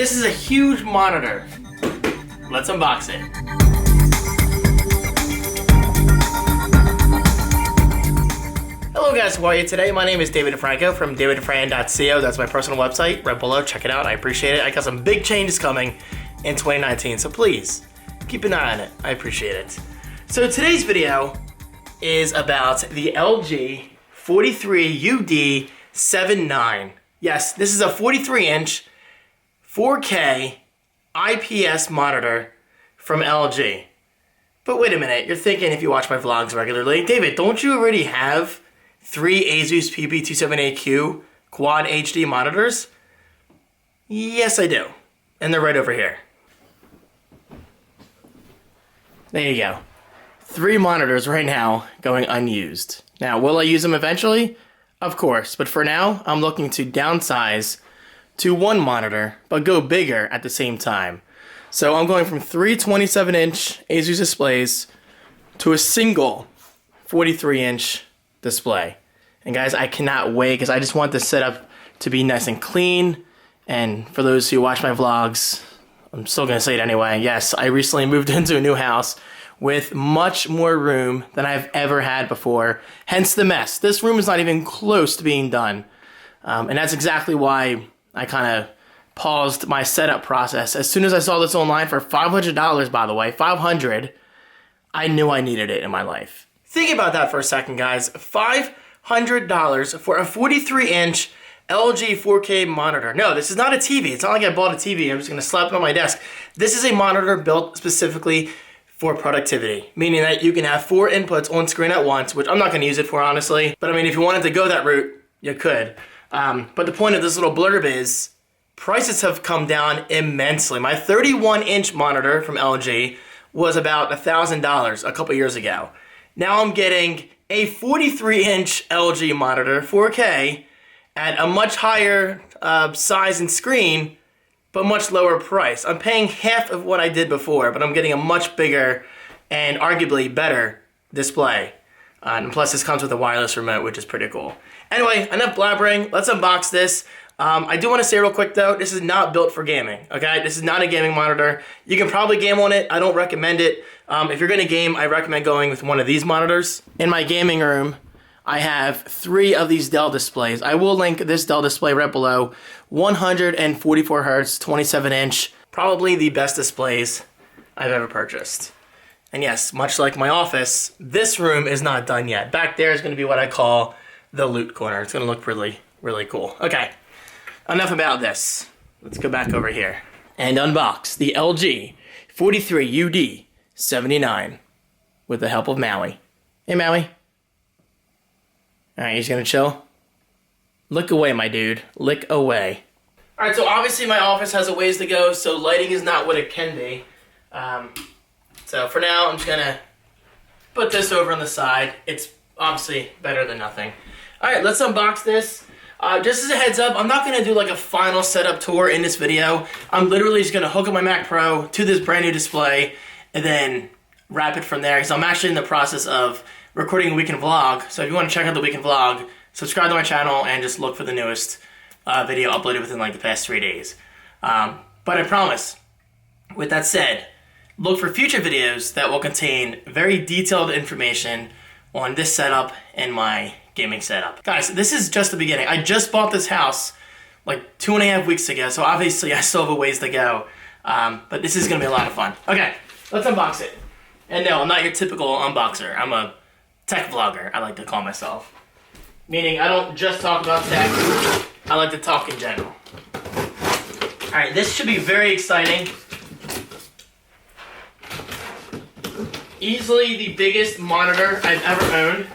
This is a huge monitor. Let's unbox it. Hello guys, how are you today? My name is David Franco from davidfran.co. That's my personal website, right below. Check it out, I appreciate it. I got some big changes coming in 2019, so please keep an eye on it. I appreciate it. So today's video is about the LG 43UD79. Yes, this is a 43-inch 4K IPS monitor from LG. But wait a minute, you're thinking if you watch my vlogs regularly, David, don't you already have 3 Asus PB278Q Quad HD monitors? Yes, I do. And they're right over here. There you go. 3 monitors right now going unused. Now, will I use them eventually? Of course, but for now, I'm looking to downsize to 1 monitor, but go bigger at the same time. So I'm going from 3 27-inch Asus displays to a single 43-inch display. And guys, I cannot wait because I just want this setup to be nice and clean. And for those who watch my vlogs, I'm still going to say it anyway. Yes, I recently moved into a new house with much more room than I've ever had before. Hence the mess. This room is not even close to being done. And that's exactly why I kind of paused my setup process. As soon as I saw this online for $500, by the way, $500, I knew I needed it in my life. Think about that for a second, guys. $500 for a 43-inch LG 4K monitor. No, this is not a TV. It's not like I bought a TV. I'm just going to slap it on my desk. This is a monitor built specifically for productivity, meaning that you can have 4 inputs on screen at once, which I'm not going to use it for, honestly. But I mean, if you wanted to go that route, you could. But the point of this little blurb is prices have come down immensely. My 31-inch monitor from LG was about $1,000 a couple years ago. Now I'm getting a 43-inch LG monitor, 4K, at a much higher size and screen, but much lower price. I'm paying half of what I did before, but I'm getting a much bigger and arguably better display. And plus this comes with a wireless remote, which is pretty cool. Anyway, enough blabbering. Let's unbox this. I do want to say real quick though, this is not built for gaming, okay? This is not a gaming monitor. You can probably game on it. I don't recommend it. If you're gonna game, I recommend going with one of these monitors. In my gaming room, I have 3 of these Dell displays. I will link this Dell display right below. 144 Hertz, 27-inch, probably the best displays I've ever purchased. And yes, much like my office, this room is not done yet. Back there is gonna be what I call the loot corner. It's gonna look really, really cool. Okay, enough about this. Let's go back over here and unbox the LG 43UD79 with the help of Maui. Hey, Maui. All right, he's gonna chill. Lick away, my dude. Lick away. All right, so obviously my office has a ways to go, so lighting is not what it can be. So for now, I'm just gonna put this over on the side. It's obviously better than nothing. All right, let's unbox this. Just as a heads up, I'm not gonna do like a final setup tour in this video. I'm literally just gonna hook up my Mac Pro to this brand new display and then wrap it from there, because I'm actually in the process of recording a weekend vlog. So if you want to check out the weekend vlog, subscribe to my channel and just look for the newest video uploaded within like the past 3 days. But I promise, with that said, look for future videos that will contain very detailed information on this setup and my gaming setup. Guys, this is just the beginning. I just bought this house like 2.5 weeks ago, so obviously I still have a ways to go. But this is gonna be a lot of fun. Okay, let's unbox it. And no, I'm not your typical unboxer. I'm a tech vlogger, I like to call myself. Meaning I don't just talk about tech, I like to talk in general. Alright, this should be very exciting. Easily the biggest monitor I've ever owned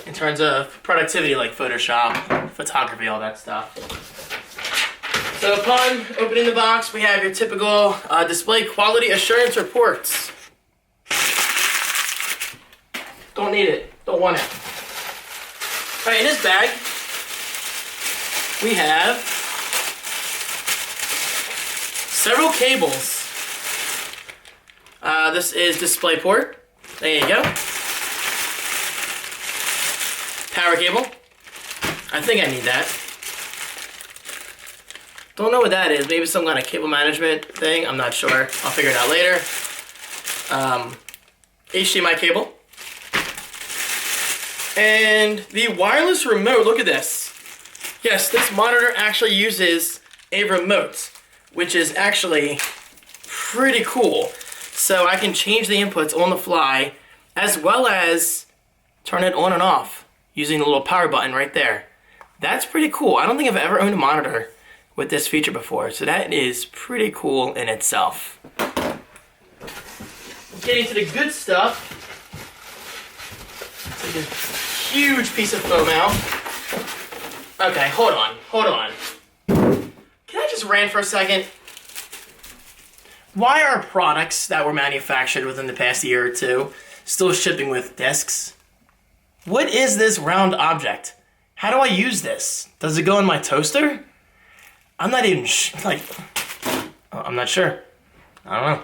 in terms of productivity, like Photoshop, photography, all that stuff. So upon opening the box, we have your typical display quality assurance reports. Don't need it. Don't want it. All right, in this bag, we have several cables. This is DisplayPort. There you go. Power cable. I think I need that. Don't know what that is. Maybe some kind of cable management thing. I'm not sure. I'll figure it out later. HDMI cable. And the wireless remote, look at this. Yes, this monitor actually uses a remote, which is actually pretty cool. So I can change the inputs on the fly, as well as turn it on and off using the little power button right there. That's pretty cool. I don't think I've ever owned a monitor with this feature before, so that is pretty cool in itself. Getting to the good stuff. Take a huge piece of foam out. Okay, hold on. Can I just rant for a second? Why are products that were manufactured within the past year or two still shipping with discs? What is this round object? How do I use this? Does it go in my toaster? I'm not even I'm not sure. I don't know.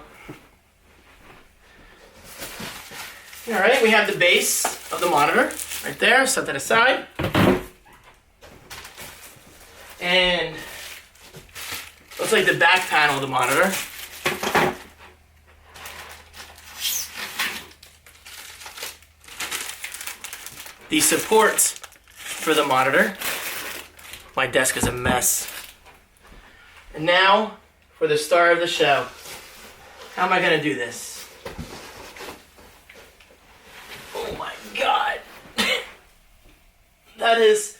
Alright, we have the base of the monitor right there. Set that aside. And looks like the back panel of the monitor. The support for the monitor. My desk is a mess. And now for the star of the show. How am I gonna do this? Oh my god. That is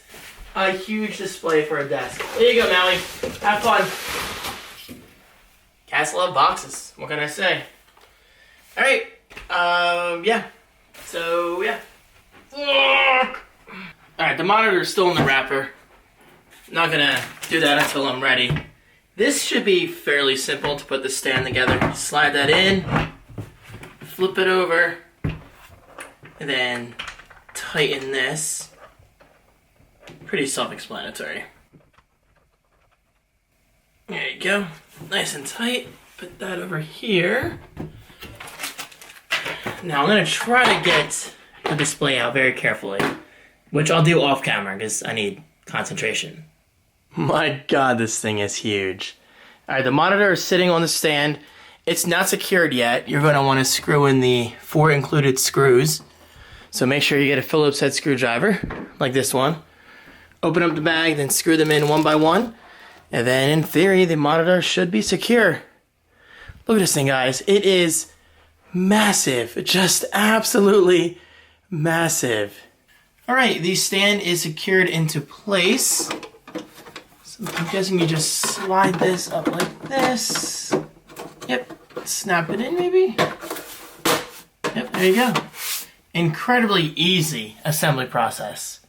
a huge display for a desk. There you go, Maui. Have fun. Cats love boxes. What can I say? Alright. Yeah. So, yeah. Alright, the monitor is still in the wrapper. Not gonna do that until I'm ready. This should be fairly simple to put the stand together. Slide that in, flip it over, and then tighten this. Pretty self-explanatory. There you go. Nice and tight. Put that over here. Now I'm gonna try to get the display out very carefully, which I'll do off camera because I need concentration. My god, this thing is huge. Alright, the monitor is sitting on the stand. It's not secured yet. You're going to want to screw in the 4 included screws. So make sure you get a Phillips head screwdriver, like this one. Open up the bag, then screw them in one by one. And then, in theory, the monitor should be secure. Look at this thing, guys. It is massive. Just absolutely massive. Alright, the stand is secured into place. So I'm guessing you just slide this up like this. Yep, snap it in maybe. Yep, there you go. Incredibly easy assembly process.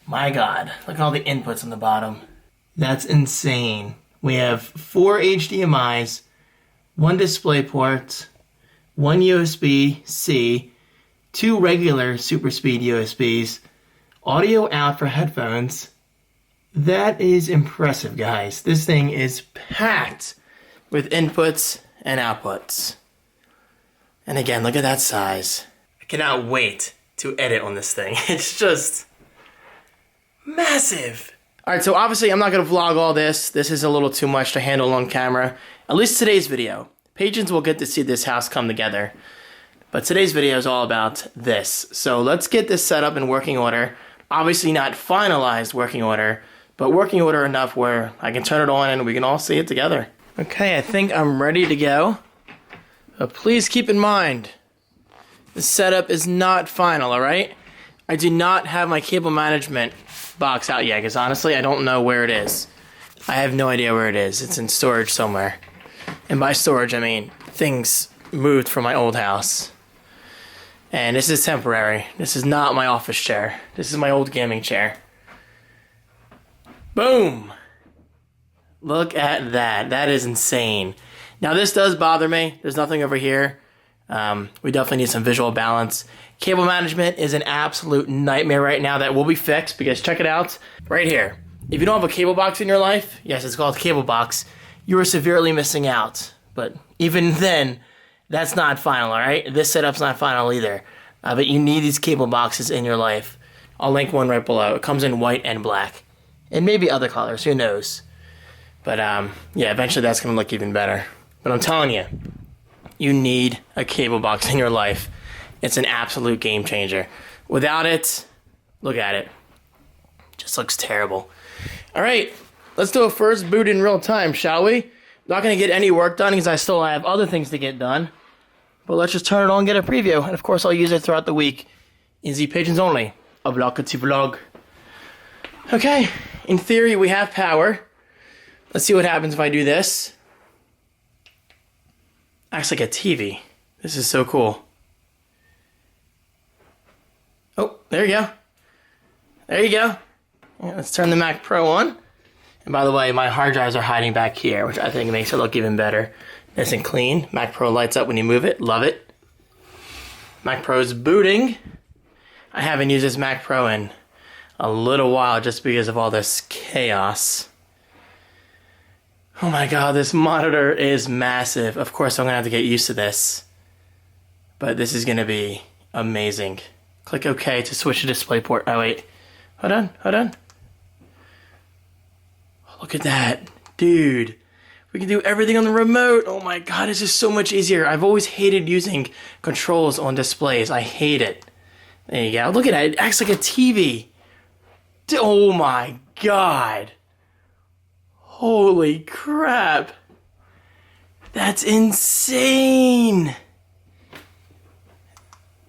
My god, look at all the inputs on the bottom. That's insane. We have 4 HDMIs, 1 display port, 1 USB-C, 2 regular super speed USBs, audio out for headphones. That is impressive, guys. This thing is packed with inputs and outputs. And again, look at that size. I cannot wait to edit on this thing. It's just massive. Alright, so obviously I'm not going to vlog all this. This is a little too much to handle on camera. At least today's video. Patrons will get to see this house come together. But today's video is all about this. So let's get this set up in working order. Obviously not finalized working order, but working order enough where I can turn it on and we can all see it together. Okay, I think I'm ready to go. But please keep in mind, the setup is not final, alright? I do not have my cable management box out yet, because honestly, I don't know where it is. I have no idea where it is. It's in storage somewhere. And by storage, I mean things moved from my old house. And this is temporary. This is not my office chair. This is my old gaming chair. Boom! Look at that. That is insane. Now this does bother me. There's nothing over here. We definitely need some visual balance. Cable management is an absolute nightmare right now. That will be fixed because check it out right here. If you don't have a cable box in your life, yes, it's called a cable box, you are severely missing out. But even then, that's not final, alright? This setup's not final either. But you need these cable boxes in your life. I'll link one right below. It comes in white and black. And maybe other colors, who knows. But yeah, eventually that's going to look even better. But I'm telling you, you need a cable box in your life. It's an absolute game changer. Without it, look at it. Just looks terrible. All right, let's do a first boot in real time, shall we? Not going to get any work done because I still have other things to get done. But let's just turn it on and get a preview. And of course, I'll use it throughout the week. Easy patrons only. A vlog to vlog. Okay, in theory, we have power. Let's see what happens if I do this. Acts like a TV. This is so cool. Oh, there you go. There you go. Yeah, let's turn the Mac Pro on. And by the way, my hard drives are hiding back here, which I think makes it look even better. Nice and clean. Mac Pro lights up when you move it. Love it. Mac Pro's booting. I haven't used this Mac Pro in a little while just because of all this chaos. Oh my god, this monitor is massive. Of course, I'm going to have to get used to this. But this is going to be amazing. Click OK to switch to DisplayPort. Oh, wait. Hold on, hold on. Look at that. Dude. We can do everything on the remote. Oh my god, it's just so much easier. I've always hated using controls on displays. I hate it. There you go. Look at that. It acts like a TV. Oh my god. Holy crap. That's insane.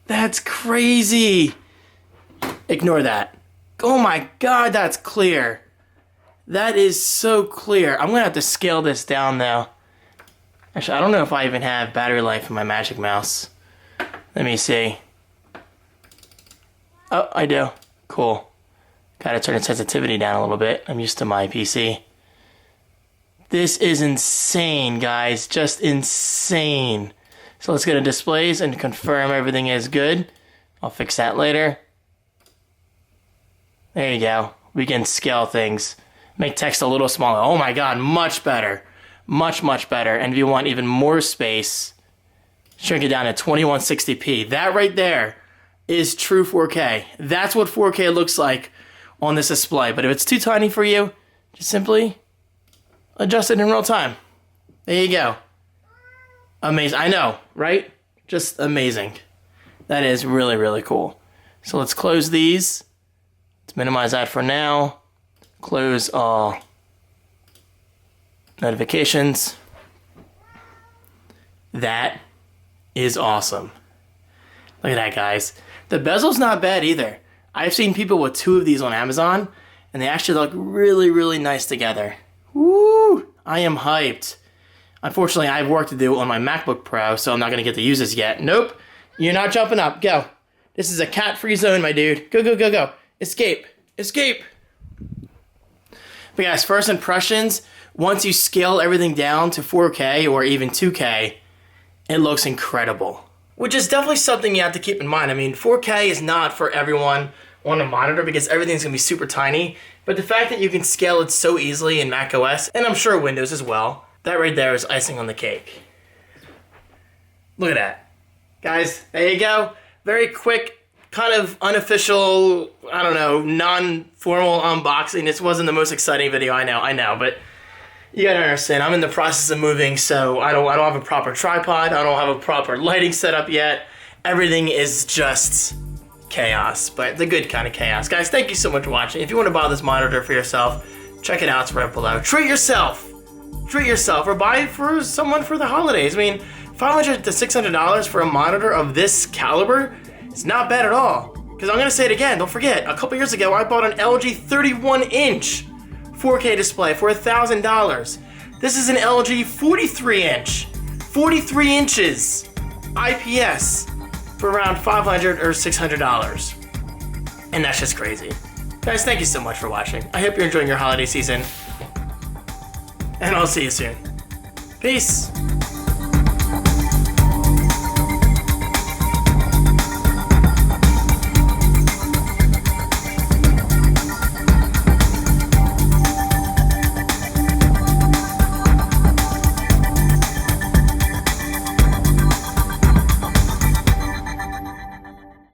That's crazy. Ignore that. Oh my god, that's clear. That is so clear. I'm gonna have to scale this down though. Actually, I don't know if I even have battery life in my Magic Mouse. Let me see. Oh, I do. Cool. Gotta turn the sensitivity down a little bit. I'm used to my PC. This is insane, guys. Just insane. So let's go to displays and confirm everything is good. I'll fix that later. There you go. We can scale things. Make text a little smaller. Oh my god, much better. Much, much better. And if you want even more space, shrink it down to 2160p. That right there is true 4K. That's what 4K looks like on this display. But if it's too tiny for you, just simply adjust it in real time. There you go. Amazing. I know, right? Just amazing. That is really, really cool. So let's close these. Let's minimize that for now. Close all notifications. That is awesome. Look at that, guys. The bezel's not bad either. I've seen people with 2 of these on Amazon, and they actually look really, really nice together. Woo! I am hyped. Unfortunately, I have work to do on my MacBook Pro, so I'm not going to get to use this yet. Nope. You're not jumping up. Go. This is a cat-free zone, my dude. Go, go, go, go. Escape. Escape. But guys, first impressions, once you scale everything down to 4K or even 2K, it looks incredible. Which is definitely something you have to keep in mind. I mean, 4K is not for everyone on a monitor because everything's going to be super tiny. But the fact that you can scale it so easily in macOS, and I'm sure Windows as well, that right there is icing on the cake. Look at that. Guys, there you go. Very quick, kind of unofficial, I don't know, non-formal unboxing. This wasn't the most exciting video, I know, but you gotta understand, I'm in the process of moving, so I don't have a proper tripod, I don't have a proper lighting setup yet. Everything is just chaos, but the good kind of chaos. Guys, thank you so much for watching. If you want to buy this monitor for yourself, check it out, it's right below. Treat yourself, or buy it for someone for the holidays. I mean, $500 to $600 for a monitor of this caliber, it's not bad at all. Because I'm gonna say it again, don't forget, a couple years ago I bought an LG 31-inch 4K display for $1,000. This is an LG 43-inch, 43 inches IPS for around $500 or $600. And that's just crazy. Guys, thank you so much for watching. I hope you're enjoying your holiday season. And I'll see you soon. Peace.